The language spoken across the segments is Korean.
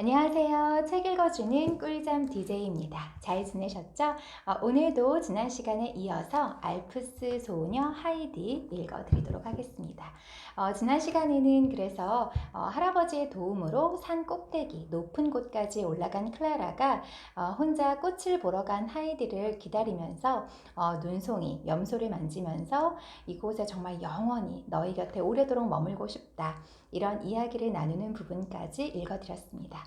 안녕하세요. 책 읽어주는 꿀잠 DJ입니다. 잘 지내셨죠? 오늘도 지난 시간에 이어서 알프스 소녀 하이디 읽어드리도록 하겠습니다. 지난 시간에는 그래서 할아버지의 도움으로 산 꼭대기 높은 곳까지 올라간 클라라가 혼자 꽃을 보러 간 하이디를 기다리면서 눈송이, 염소를 만지면서 이곳에 정말 영원히 너희 곁에 오래도록 머물고 싶다. 이런 이야기를 나누는 부분까지 읽어드렸습니다.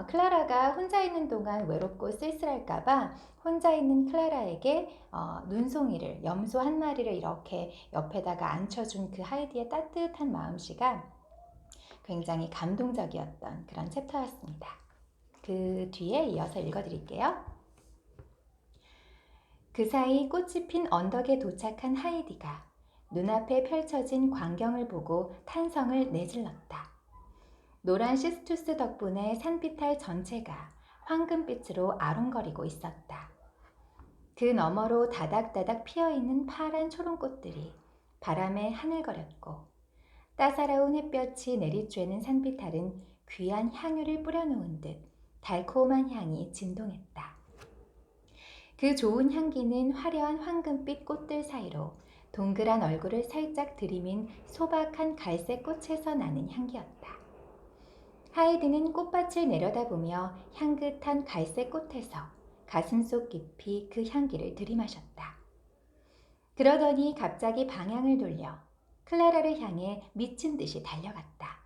클라라가 혼자 있는 동안 외롭고 쓸쓸할까봐 혼자 있는 클라라에게 눈송이를, 염소 한 마리를 이렇게 옆에다가 앉혀준 그 하이디의 따뜻한 마음씨가 굉장히 감동적이었던 그런 챕터였습니다. 그 뒤에 이어서 읽어드릴게요. 그 사이 꽃이 핀 언덕에 도착한 하이디가 눈앞에 펼쳐진 광경을 보고 탄성을 내질렀다. 노란 시스투스 덕분에 산비탈 전체가 황금빛으로 아롱거리고 있었다. 그 너머로 다닥다닥 피어있는 파란 초롱꽃들이 바람에 하늘거렸고 따사로운 햇볕이 내리쬐는 산비탈은 귀한 향유를 뿌려놓은 듯 달콤한 향이 진동했다. 그 좋은 향기는 화려한 황금빛 꽃들 사이로 동그란 얼굴을 살짝 들이민 소박한 갈색 꽃에서 나는 향기였다. 하이디는 꽃밭을 내려다보며 향긋한 갈색 꽃에서 가슴속 깊이 그 향기를 들이마셨다. 그러더니 갑자기 방향을 돌려 클라라를 향해 미친 듯이 달려갔다.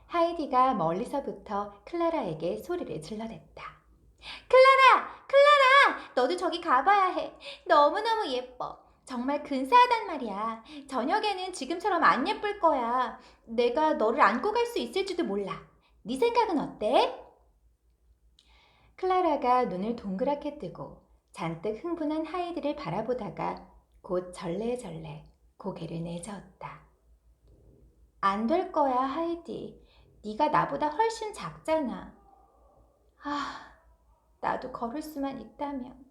하이디가 멀리서부터 클라라에게 소리를 질러댔다. 클라라! 클라라! 너도 저기 가봐야 해. 너무너무 예뻐. 정말 근사하단 말이야. 저녁에는 지금처럼 안 예쁠 거야. 내가 너를 안고 갈 수 있을지도 몰라. 네 생각은 어때? 클라라가 눈을 동그랗게 뜨고 잔뜩 흥분한 하이디를 바라보다가 곧 절레절레 고개를 내저었다. 안 될 거야, 하이디. 네가 나보다 훨씬 작잖아. 나도 걸을 수만 있다면.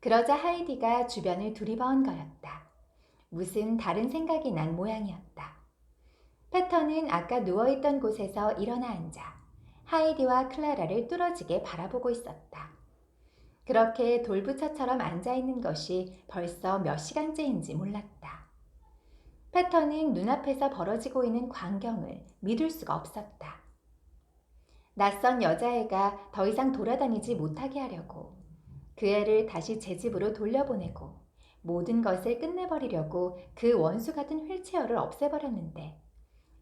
그러자 하이디가 주변을 두리번거렸다. 무슨 다른 생각이 난 모양이었다. 패턴은 아까 누워있던 곳에서 일어나 앉아 하이디와 클라라를 뚫어지게 바라보고 있었다. 그렇게 돌부처처럼 앉아있는 것이 벌써 몇 시간째인지 몰랐다. 패턴은 눈앞에서 벌어지고 있는 광경을 믿을 수가 없었다. 낯선 여자애가 더 이상 돌아다니지 못하게 하려고 그 애를 다시 제 집으로 돌려보내고 모든 것을 끝내버리려고 그 원수 같은 휠체어를 없애버렸는데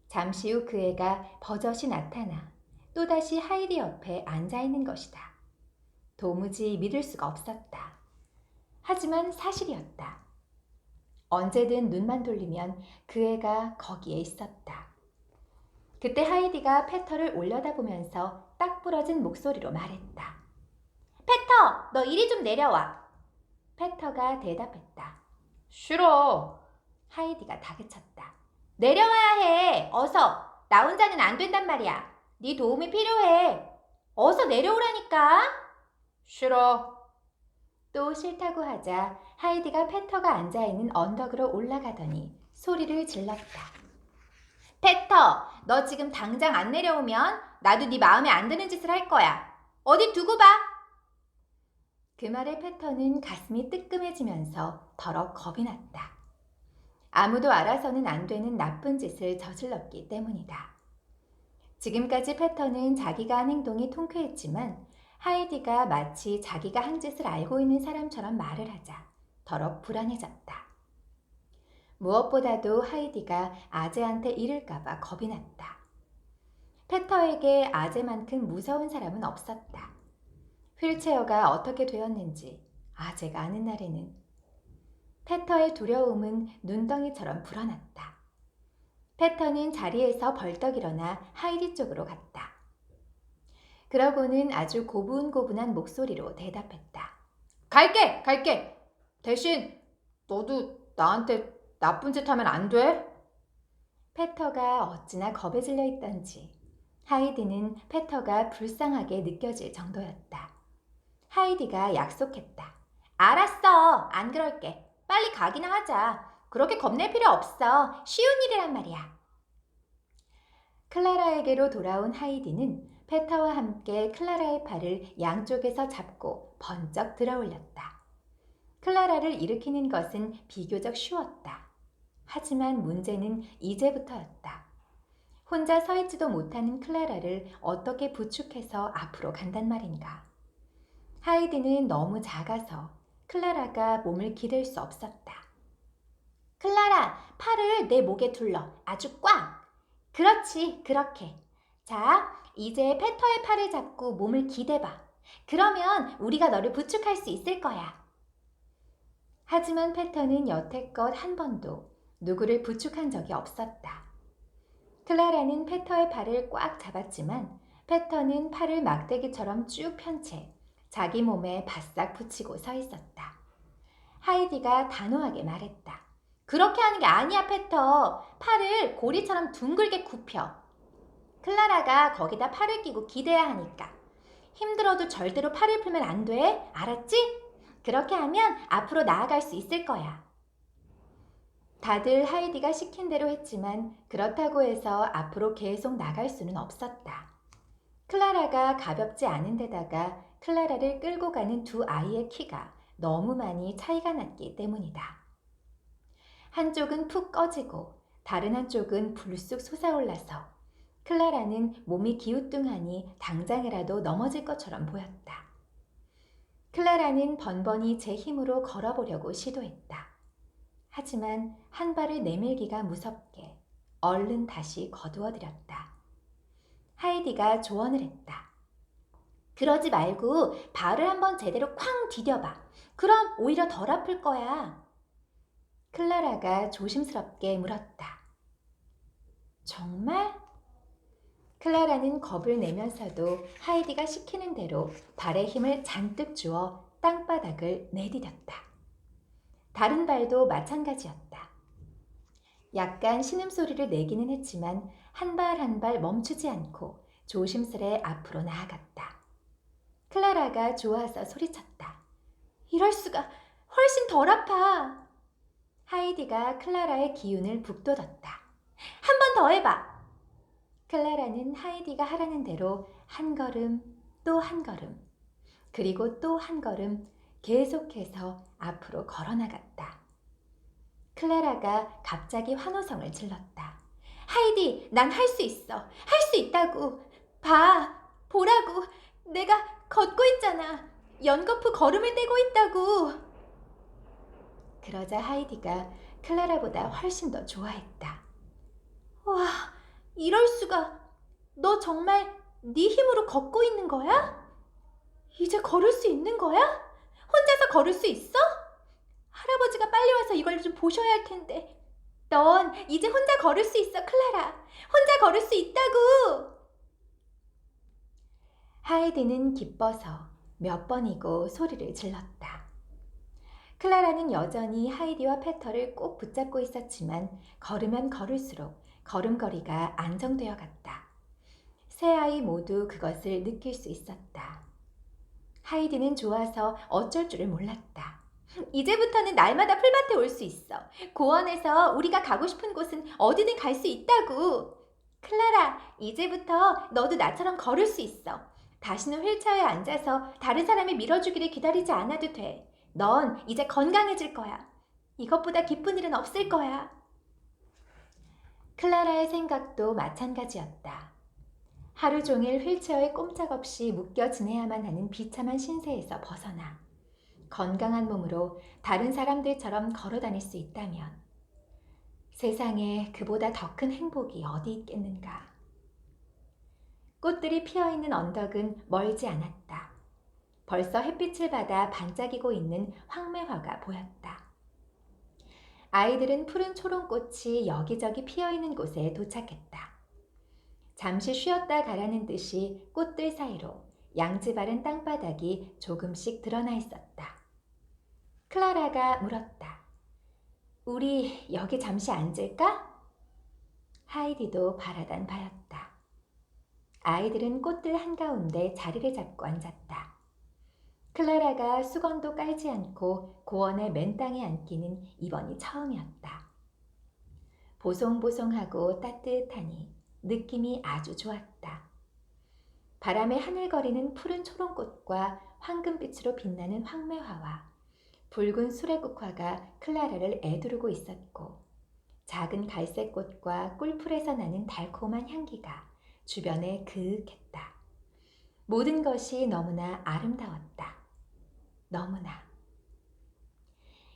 잠시 후 그 애가 버젓이 나타나 또다시 하이디 옆에 앉아있는 것이다. 도무지 믿을 수가 없었다. 하지만 사실이었다. 언제든 눈만 돌리면 그 애가 거기에 있었다. 그때 하이디가 패터를 올려다보면서 딱 부러진 목소리로 말했다. 패터, 너 이리 좀 내려와. 패터가 대답했다. 싫어. 하이디가 다그쳤다. 내려와야 해. 어서. 나 혼자는 안 된단 말이야. 네 도움이 필요해. 어서 내려오라니까. 싫어. 또 싫다고 하자 하이디가 패터가 앉아있는 언덕으로 올라가더니 소리를 질렀다. 패터, 너 지금 당장 안 내려오면 나도 네 마음에 안 드는 짓을 할 거야. 어디 두고 봐. 그 말에 패터는 가슴이 뜨끔해지면서 더럭 겁이 났다. 아무도 알아서는 안 되는 나쁜 짓을 저질렀기 때문이다. 지금까지 패터는 자기가 한 행동이 통쾌했지만 하이디가 마치 자기가 한 짓을 알고 있는 사람처럼 말을 하자 더럭 불안해졌다. 무엇보다도 하이디가 아재한테 이를까봐 겁이 났다. 패터에게 아재만큼 무서운 사람은 없었다. 휠체어가 어떻게 되었는지 아재가 아는 날에는 패터의 두려움은 눈덩이처럼 불어났다. 패터는 자리에서 벌떡 일어나 하이디 쪽으로 갔다. 그러고는 아주 고분고분한 목소리로 대답했다. 갈게. 대신 너도 나한테 나쁜 짓 하면 안 돼? 패터가 어찌나 겁에 질려 있던지 하이디는 패터가 불쌍하게 느껴질 정도였다. 하이디가 약속했다. 알았어. 안 그럴게. 빨리 가기나 하자. 그렇게 겁낼 필요 없어. 쉬운 일이란 말이야. 클라라에게로 돌아온 하이디는 페터와 함께 클라라의 팔을 양쪽에서 잡고 번쩍 들어올렸다. 클라라를 일으키는 것은 비교적 쉬웠다. 하지만 문제는 이제부터였다. 혼자 서 있지도 못하는 클라라를 어떻게 부축해서 앞으로 간단 말인가. 하이디는 너무 작아서 클라라가 몸을 기댈 수 없었다. 클라라, 팔을 내 목에 둘러. 아주 꽉! 그렇지, 그렇게. 자, 이제 페터의 팔을 잡고 몸을 기대봐. 그러면 우리가 너를 부축할 수 있을 거야. 하지만 페터는 여태껏 한 번도 누구를 부축한 적이 없었다. 클라라는 페터의 발을 꽉 잡았지만 페터는 팔을 막대기처럼 쭉 편 채 자기 몸에 바싹 붙이고 서 있었다. 하이디가 단호하게 말했다. 그렇게 하는 게 아니야, 페터. 팔을 고리처럼 둥글게 굽혀. 클라라가 거기다 팔을 끼고 기대야 하니까. 힘들어도 절대로 팔을 풀면 안 돼. 알았지? 그렇게 하면 앞으로 나아갈 수 있을 거야. 다들 하이디가 시킨 대로 했지만 그렇다고 해서 앞으로 계속 나갈 수는 없었다. 클라라가 가볍지 않은 데다가 클라라를 끌고 가는 두 아이의 키가 너무 많이 차이가 났기 때문이다. 한쪽은 푹 꺼지고 다른 한쪽은 불쑥 솟아올라서 클라라는 몸이 기우뚱하니 당장이라도 넘어질 것처럼 보였다. 클라라는 번번이 제 힘으로 걸어보려고 시도했다. 하지만 한 발을 내밀기가 무섭게 얼른 다시 거두어들였다. 하이디가 조언을 했다. 그러지 말고 발을 한번 제대로 쾅 디뎌봐. 그럼 오히려 덜 아플 거야. 클라라가 조심스럽게 물었다. 정말? 클라라는 겁을 내면서도 하이디가 시키는 대로 발에 힘을 잔뜩 주어 땅바닥을 내디뎠다. 다른 발도 마찬가지였다. 약간 신음소리를 내기는 했지만 한 발 한 발 멈추지 않고 조심스레 앞으로 나아갔다. 클라라가 좋아서 소리쳤다. 이럴 수가, 훨씬 덜 아파. 하이디가 클라라의 기운을 북돋웠다. 한 번 더 해봐. 클라라는 하이디가 하라는 대로 한 걸음, 또 한 걸음, 그리고 또 한 걸음 계속해서 앞으로 걸어나갔다. 클라라가 갑자기 환호성을 질렀다. 하이디, 난 할 수 있어. 할 수 있다고. 봐, 보라고. 내가 걷고 있잖아. 연거푸 걸음을 떼고 있다고. 그러자 하이디가 클라라보다 훨씬 더 좋아했다. 와, 이럴 수가. 너 정말 네 힘으로 걷고 있는 거야? 이제 걸을 수 있는 거야? 혼자서 걸을 수 있어? 할아버지가 빨리 와서 이걸 좀 보셔야 할 텐데. 넌 이제 혼자 걸을 수 있어, 클라라. 혼자 걸을 수 있다고. 하이디는 기뻐서 몇 번이고 소리를 질렀다. 클라라는 여전히 하이디와 페터를 꼭 붙잡고 있었지만 걸으면 걸을수록 걸음걸이가 안정되어 갔다. 세 아이 모두 그것을 느낄 수 있었다. 하이디는 좋아서 어쩔 줄을 몰랐다. 이제부터는 날마다 풀밭에 올 수 있어. 고원에서 우리가 가고 싶은 곳은 어디든 갈 수 있다고. 클라라, 이제부터 너도 나처럼 걸을 수 있어. 다시는 휠체어에 앉아서 다른 사람이 밀어주기를 기다리지 않아도 돼. 넌 이제 건강해질 거야. 이것보다 기쁜 일은 없을 거야. 클라라의 생각도 마찬가지였다. 하루 종일 휠체어에 꼼짝없이 묶여 지내야만 하는 비참한 신세에서 벗어나 건강한 몸으로 다른 사람들처럼 걸어 다닐 수 있다면 세상에 그보다 더 큰 행복이 어디 있겠는가. 꽃들이 피어있는 언덕은 멀지 않았다. 벌써 햇빛을 받아 반짝이고 있는 황매화가 보였다. 아이들은 푸른 초롱꽃이 여기저기 피어있는 곳에 도착했다. 잠시 쉬었다 가라는 듯이 꽃들 사이로 양지 바른 땅바닥이 조금씩 드러나 있었다. 클라라가 물었다. 우리 여기 잠시 앉을까? 하이디도 바라던 바였다. 아이들은 꽃들 한가운데 자리를 잡고 앉았다. 클라라가 수건도 깔지 않고 고원의 맨 땅에 앉기는 이번이 처음이었다. 보송보송하고 따뜻하니 느낌이 아주 좋았다. 바람에 하늘거리는 푸른 초롱꽃과 황금빛으로 빛나는 황매화와 붉은 수레국화가 클라라를 애두르고 있었고 작은 갈색꽃과 꿀풀에서 나는 달콤한 향기가 주변에 그윽했다. 모든 것이 너무나 아름다웠다. 너무나.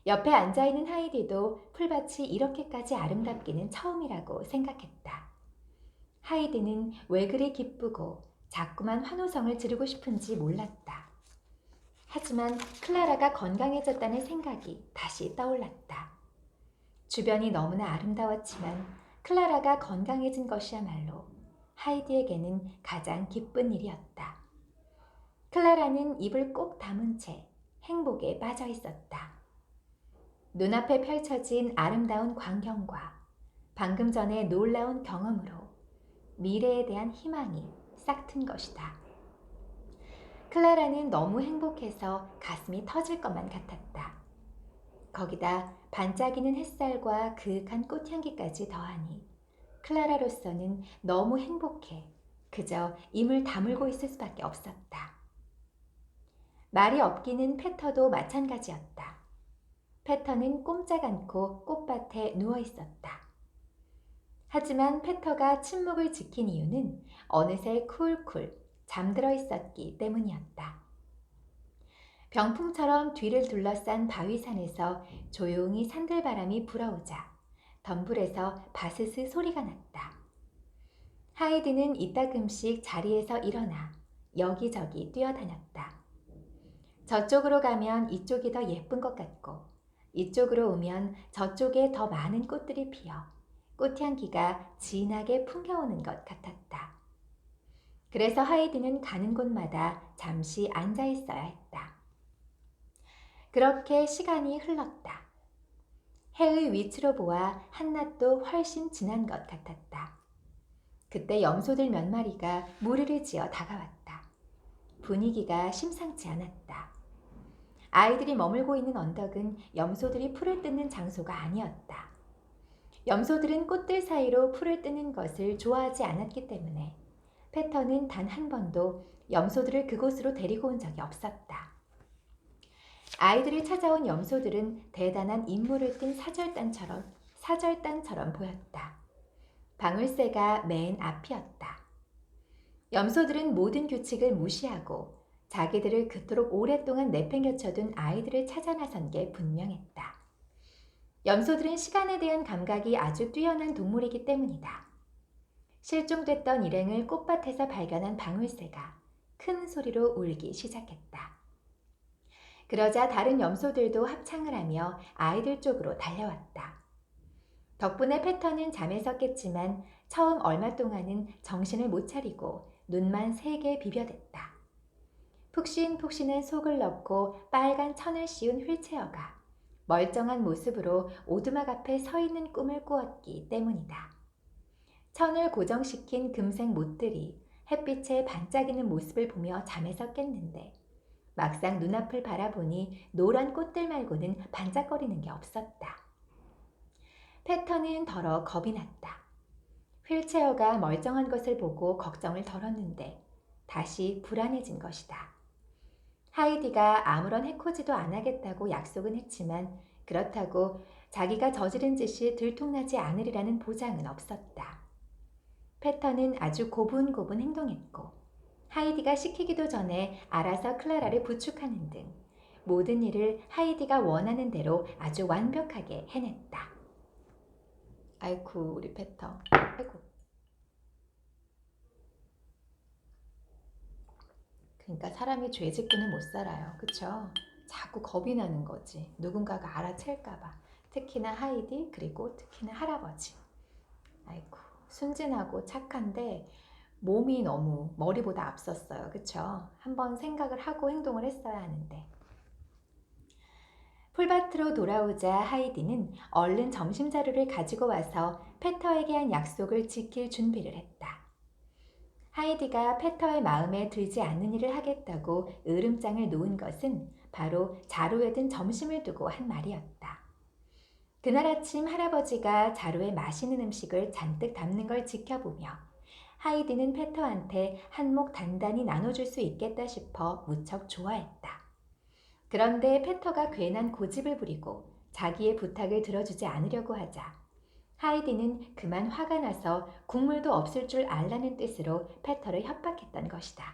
옆에 앉아있는 하이디도 풀밭이 이렇게까지 아름답기는 처음이라고 생각했다. 하이디는 왜 그리 기쁘고 자꾸만 환호성을 지르고 싶은지 몰랐다. 하지만 클라라가 건강해졌다는 생각이 다시 떠올랐다. 주변이 너무나 아름다웠지만 클라라가 건강해진 것이야말로 하이디에게는 가장 기쁜 일이었다. 클라라는 입을 꼭 다문 채 행복에 빠져 있었다. 눈앞에 펼쳐진 아름다운 광경과 방금 전의 놀라운 경험으로 미래에 대한 희망이 싹튼 것이다. 클라라는 너무 행복해서 가슴이 터질 것만 같았다. 거기다 반짝이는 햇살과 그윽한 꽃향기까지 더하니 클라라로서는 너무 행복해 그저 입을 다물고 있을 수밖에 없었다. 말이 없기는 페터도 마찬가지였다. 페터는 꼼짝 않고 꽃밭에 누워 있었다. 하지만 페터가 침묵을 지킨 이유는 어느새 쿨쿨 잠들어 있었기 때문이었다. 병풍처럼 뒤를 둘러싼 바위산에서 조용히 산들바람이 불어오자 덤불에서 바스스 소리가 났다. 하이디는 이따금씩 자리에서 일어나 여기저기 뛰어다녔다. 저쪽으로 가면 이쪽이 더 예쁜 것 같고 이쪽으로 오면 저쪽에 더 많은 꽃들이 피어 꽃향기가 진하게 풍겨오는 것 같았다. 그래서 하이디는 가는 곳마다 잠시 앉아 있어야 했다. 그렇게 시간이 흘렀다. 해의 위치로 보아 한낮도 훨씬 지난 것 같았다. 그때 염소들 몇 마리가 무리를 지어 다가왔다. 분위기가 심상치 않았다. 아이들이 머물고 있는 언덕은 염소들이 풀을 뜯는 장소가 아니었다. 염소들은 꽃들 사이로 풀을 뜯는 것을 좋아하지 않았기 때문에 페터는 단 한 번도 염소들을 그곳으로 데리고 온 적이 없었다. 아이들을 찾아온 염소들은 대단한 임무를 띈 사절단처럼 보였다. 방울새가 맨 앞이었다. 염소들은 모든 규칙을 무시하고 자기들을 그토록 오랫동안 내팽겨쳐둔 아이들을 찾아 나선 게 분명했다. 염소들은 시간에 대한 감각이 아주 뛰어난 동물이기 때문이다. 실종됐던 일행을 꽃밭에서 발견한 방울새가 큰 소리로 울기 시작했다. 그러자 다른 염소들도 합창을 하며 아이들 쪽으로 달려왔다. 덕분에 페터는 잠에서 깼지만 처음 얼마 동안은 정신을 못 차리고 눈만 세게 비벼댔다. 푹신푹신한 속을 넣고 빨간 천을 씌운 휠체어가 멀쩡한 모습으로 오두막 앞에 서 있는 꿈을 꾸었기 때문이다. 천을 고정시킨 금색 못들이 햇빛에 반짝이는 모습을 보며 잠에서 깼는데 막상 눈앞을 바라보니 노란 꽃들 말고는 반짝거리는 게 없었다. 페터는 더러 겁이 났다. 휠체어가 멀쩡한 것을 보고 걱정을 덜었는데 다시 불안해진 것이다. 하이디가 아무런 해코지도 안 하겠다고 약속은 했지만 그렇다고 자기가 저지른 짓이 들통나지 않으리라는 보장은 없었다. 페터는 아주 고분고분 행동했고 하이디가 시키기도 전에 알아서 클라라를 부축하는 등 모든 일을 하이디가 원하는 대로 아주 완벽하게 해냈다. 아이쿠 우리 페터. 아이고. 그러니까 사람이 죄 짓고는 못 살아요. 그쵸? 자꾸 겁이 나는 거지. 누군가가 알아챌까 봐. 특히나 하이디 그리고 특히나 할아버지. 아이고 순진하고 착한데 몸이 너무 머리보다 앞섰어요. 그쵸? 한번 생각을 하고 행동을 했어야 하는데. 풀밭으로 돌아오자 하이디는 얼른 점심 자료를 가지고 와서 페터에게 한 약속을 지킬 준비를 했다. 하이디가 페터의 마음에 들지 않는 일을 하겠다고 으름장을 놓은 것은 바로 자루에 든 점심을 두고 한 말이었다. 그날 아침 할아버지가 자루에 맛있는 음식을 잔뜩 담는 걸 지켜보며 하이디는 페터한테 한몫 단단히 나눠줄 수 있겠다 싶어 무척 좋아했다. 그런데 페터가 괜한 고집을 부리고 자기의 부탁을 들어주지 않으려고 하자 하이디는 그만 화가 나서 국물도 없을 줄 알라는 뜻으로 페터를 협박했던 것이다.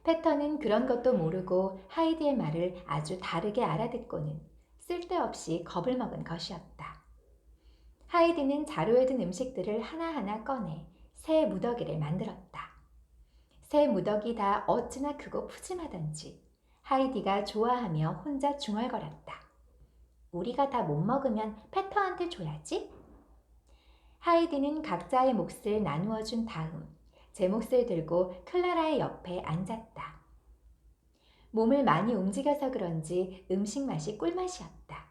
페터는 그런 것도 모르고 하이디의 말을 아주 다르게 알아듣고는 쓸데없이 겁을 먹은 것이었다. 하이디는 자루에 든 음식들을 하나하나 꺼내 새 무더기를 만들었다. 새 무더기 다 어찌나 크고 푸짐하던지 하이디가 좋아하며 혼자 중얼거렸다. 우리가 다 못 먹으면 페터한테 줘야지. 하이디는 각자의 몫을 나누어 준 다음 제 몫을 들고 클라라의 옆에 앉았다. 몸을 많이 움직여서 그런지 음식 맛이 꿀맛이었다.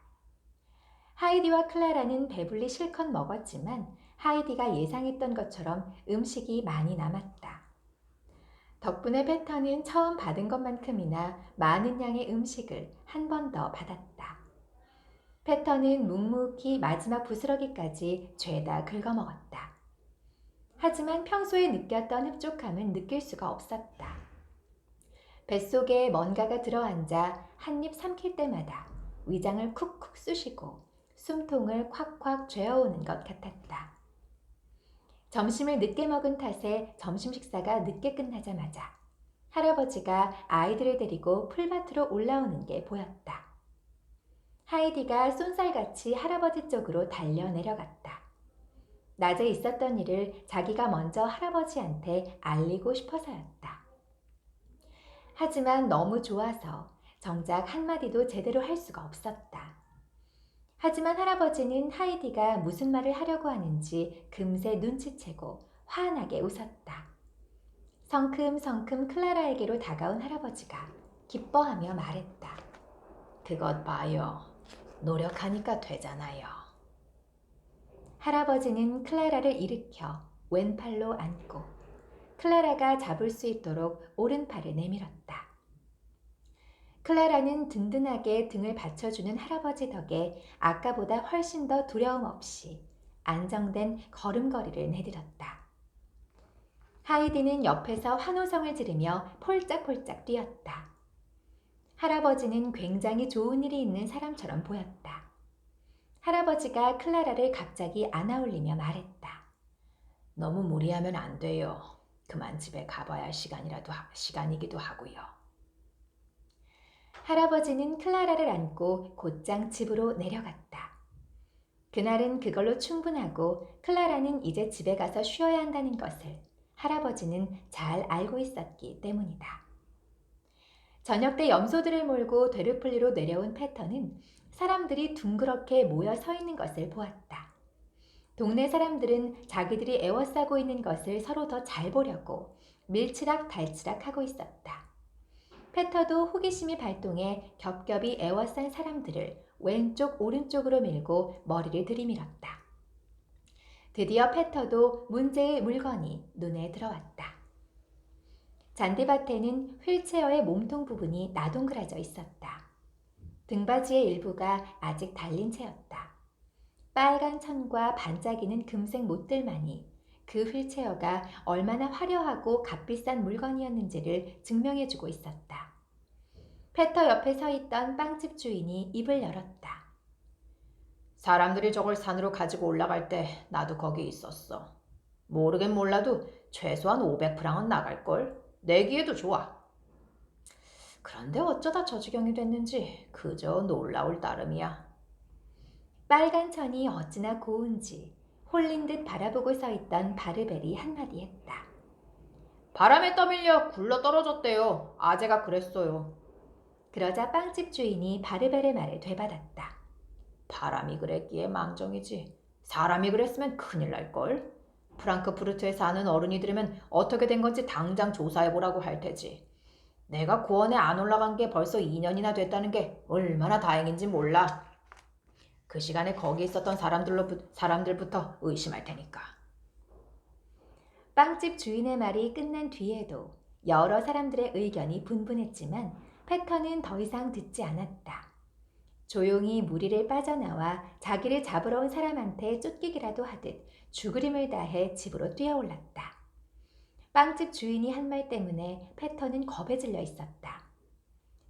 하이디와 클라라는 배불리 실컷 먹었지만 하이디가 예상했던 것처럼 음식이 많이 남았다. 덕분에 페터는 처음 받은 것만큼이나 많은 양의 음식을 한 번 더 받았다. 페터는 묵묵히 마지막 부스러기까지 죄다 긁어먹었다. 하지만 평소에 느꼈던 흡족함은 느낄 수가 없었다. 뱃속에 뭔가가 들어앉아 한 입 삼킬 때마다 위장을 쿡쿡 쑤시고 숨통을 콱콱 죄어오는 것 같았다. 점심을 늦게 먹은 탓에 점심 식사가 늦게 끝나자마자 할아버지가 아이들을 데리고 풀밭으로 올라오는 게 보였다. 하이디가 쏜살같이 할아버지 쪽으로 달려 내려갔다. 낮에 있었던 일을 자기가 먼저 할아버지한테 알리고 싶어서였다. 하지만 너무 좋아서 정작 한마디도 제대로 할 수가 없었다. 하지만 할아버지는 하이디가 무슨 말을 하려고 하는지 금세 눈치채고 환하게 웃었다. 성큼성큼 클라라에게로 다가온 할아버지가 기뻐하며 말했다. 그것 봐요. 노력하니까 되잖아요. 할아버지는 클라라를 일으켜 왼팔로 안고 클라라가 잡을 수 있도록 오른팔을 내밀었다. 클라라는 든든하게 등을 받쳐주는 할아버지 덕에 아까보다 훨씬 더 두려움 없이 안정된 걸음걸이를 내딛었다. 하이디는 옆에서 환호성을 지르며 폴짝폴짝 뛰었다. 할아버지는 굉장히 좋은 일이 있는 사람처럼 보였다. 할아버지가 클라라를 갑자기 안아올리며 말했다. 너무 무리하면 안 돼요. 그만 집에 가봐야 할 시간이기도 하고요. 할아버지는 클라라를 안고 곧장 집으로 내려갔다. 그날은 그걸로 충분하고 클라라는 이제 집에 가서 쉬어야 한다는 것을 할아버지는 잘 알고 있었기 때문이다. 저녁 때 염소들을 몰고 되르플리로 내려온 페터는 사람들이 둥그렇게 모여 서 있는 것을 보았다. 동네 사람들은 자기들이 애워싸고 있는 것을 서로 더 잘 보려고 밀치락달치락 하고 있었다. 페터도 호기심이 발동해 겹겹이 애워싼 사람들을 왼쪽 오른쪽으로 밀고 머리를 들이밀었다. 드디어 페터도 문제의 물건이 눈에 들어왔다. 잔디밭에는 휠체어의 몸통 부분이 나동그라져 있었다. 등받이의 일부가 아직 달린 채였다. 빨간 천과 반짝이는 금색 못들만이 그 휠체어가 얼마나 화려하고 값비싼 물건이었는지를 증명해주고 있었다. 페터 옆에 서 있던 빵집 주인이 입을 열었다. 사람들이 저걸 산으로 가지고 올라갈 때 나도 거기 있었어. 모르긴 몰라도 최소한 500프랑은 나갈걸. 내기에도 좋아. 그런데 어쩌다 저 지경이 됐는지 그저 놀라울 따름이야. 빨간 천이 어찌나 고운지 홀린 듯 바라보고 서 있던 바르벨이 한마디 했다. 바람에 떠밀려 굴러 떨어졌대요. 아재가 그랬어요. 그러자 빵집 주인이 바르벨의 말을 되받았다. 바람이 그랬기에 망정이지. 사람이 그랬으면 큰일 날걸. 프랑크푸르트에 사는 어른이 들으면 어떻게 된 건지 당장 조사해보라고 할 테지. 내가 고원에 안 올라간 게 벌써 2년이나 됐다는 게 얼마나 다행인지 몰라. 그 시간에 거기 있었던 사람들부터 의심할 테니까. 빵집 주인의 말이 끝난 뒤에도 여러 사람들의 의견이 분분했지만 페터는 더 이상 듣지 않았다. 조용히 무리를 빠져나와 자기를 잡으러 온 사람한테 쫓기기라도 하듯 죽으림을 다해 집으로 뛰어올랐다. 빵집 주인이 한 말 때문에 패턴은 겁에 질려 있었다.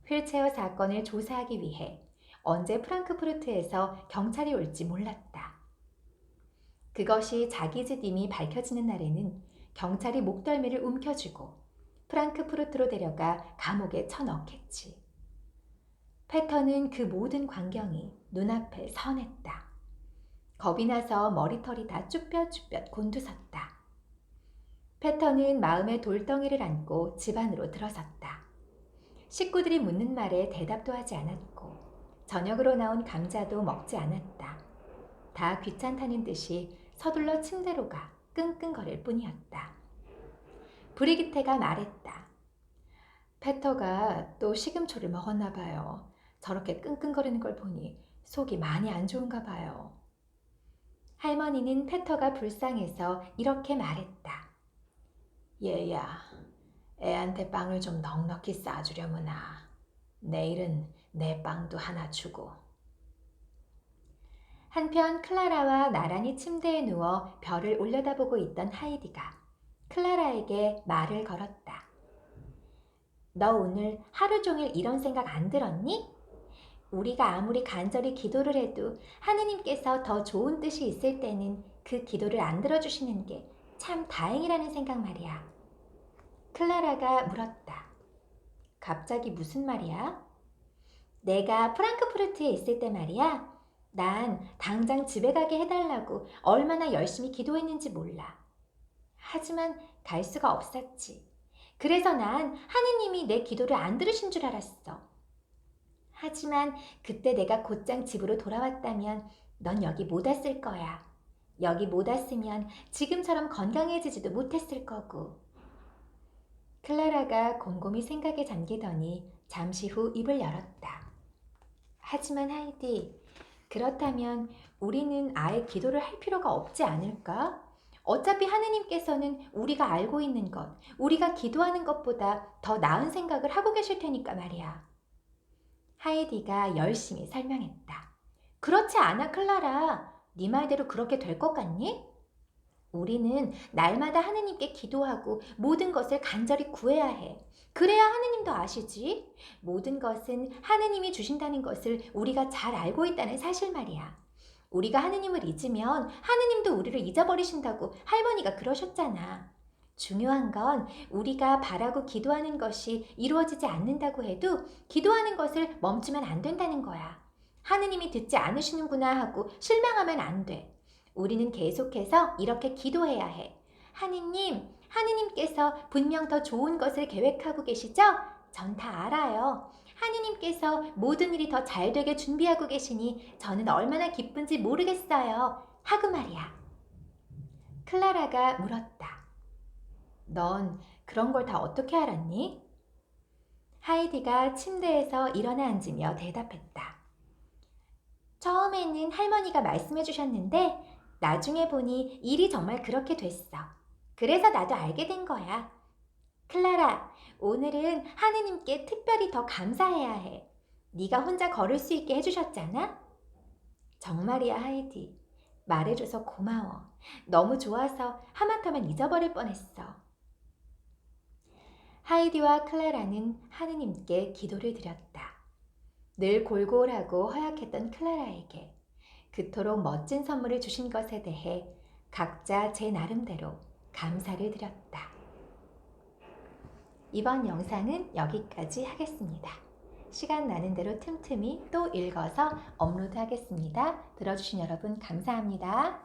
휠체어 사건을 조사하기 위해 언제 프랑크푸르트에서 경찰이 올지 몰랐다. 그것이 자기 집임이 밝혀지는 날에는 경찰이 목덜미를 움켜쥐고 프랑크푸르트로 데려가 감옥에 쳐넣겠지. 패턴은 그 모든 광경이 눈앞에 선했다. 겁이 나서 머리털이 다 쭈뼛쭈뼛 곤두섰다. 패턴은 마음에 돌덩이를 안고 집 안으로 들어섰다. 식구들이 묻는 말에 대답도 하지 않았고 저녁으로 나온 감자도 먹지 않았다. 다 귀찮다는 듯이 서둘러 침대로 가 끙끙거릴 뿐이었다. 브리기테가 말했다. 페터가 또 시금초를 먹었나 봐요. 저렇게 끙끙거리는 걸 보니 속이 많이 안 좋은가 봐요. 할머니는 페터가 불쌍해서 이렇게 말했다. 얘야, 애한테 빵을 좀 넉넉히 싸주려무나. 내일은 내 빵도 하나 주고. 한편 클라라와 나란히 침대에 누워 별을 올려다보고 있던 하이디가 클라라에게 말을 걸었다. 너 오늘 하루 종일 이런 생각 안 들었니? 우리가 아무리 간절히 기도를 해도 하느님께서 더 좋은 뜻이 있을 때는 그 기도를 안 들어주시는 게 참 다행이라는 생각 말이야. 클라라가 물었다. 갑자기 무슨 말이야? 내가 프랑크푸르트에 있을 때 말이야. 난 당장 집에 가게 해달라고 얼마나 열심히 기도했는지 몰라. 하지만 갈 수가 없었지. 그래서 난 하느님이 내 기도를 안 들으신 줄 알았어. 하지만 그때 내가 곧장 집으로 돌아왔다면 넌 여기 못 왔을 거야. 여기 못 왔으면 지금처럼 건강해지지도 못했을 거고. 클라라가 곰곰이 생각에 잠기더니 잠시 후 입을 열었다. 하지만 하이디, 그렇다면 우리는 아예 기도를 할 필요가 없지 않을까? 어차피 하느님께서는 우리가 알고 있는 것, 우리가 기도하는 것보다 더 나은 생각을 하고 계실 테니까 말이야. 하이디가 열심히 설명했다. 그렇지 않아, 클라라. 네 말대로 그렇게 될 것 같니? 우리는 날마다 하느님께 기도하고 모든 것을 간절히 구해야 해. 그래야 하느님도 아시지? 모든 것은 하느님이 주신다는 것을 우리가 잘 알고 있다는 사실 말이야. 우리가 하느님을 잊으면 하느님도 우리를 잊어버리신다고 할머니가 그러셨잖아. 중요한 건 우리가 바라고 기도하는 것이 이루어지지 않는다고 해도 기도하는 것을 멈추면 안 된다는 거야. 하느님이 듣지 않으시는구나 하고 실망하면 안 돼. 우리는 계속해서 이렇게 기도해야 해. 하느님, 하느님께서 분명 더 좋은 것을 계획하고 계시죠? 전 다 알아요. 하느님께서 모든 일이 더 잘 되게 준비하고 계시니 저는 얼마나 기쁜지 모르겠어요. 하고 말이야. 클라라가 물었다. 넌 그런 걸 다 어떻게 알았니? 하이디가 침대에서 일어나 앉으며 대답했다. 처음에는 할머니가 말씀해 주셨는데 나중에 보니 일이 정말 그렇게 됐어. 그래서 나도 알게 된 거야. 클라라, 오늘은 하느님께 특별히 더 감사해야 해. 네가 혼자 걸을 수 있게 해주셨잖아? 정말이야, 하이디. 말해줘서 고마워. 너무 좋아서 하마터면 잊어버릴 뻔했어. 하이디와 클라라는 하느님께 기도를 드렸다. 늘 골골하고 허약했던 클라라에게 그토록 멋진 선물을 주신 것에 대해 각자 제 나름대로 감사를 드렸다. 이번 영상은 여기까지 하겠습니다. 시간 나는 대로 틈틈이 또 읽어서 업로드하겠습니다. 들어주신 여러분 감사합니다.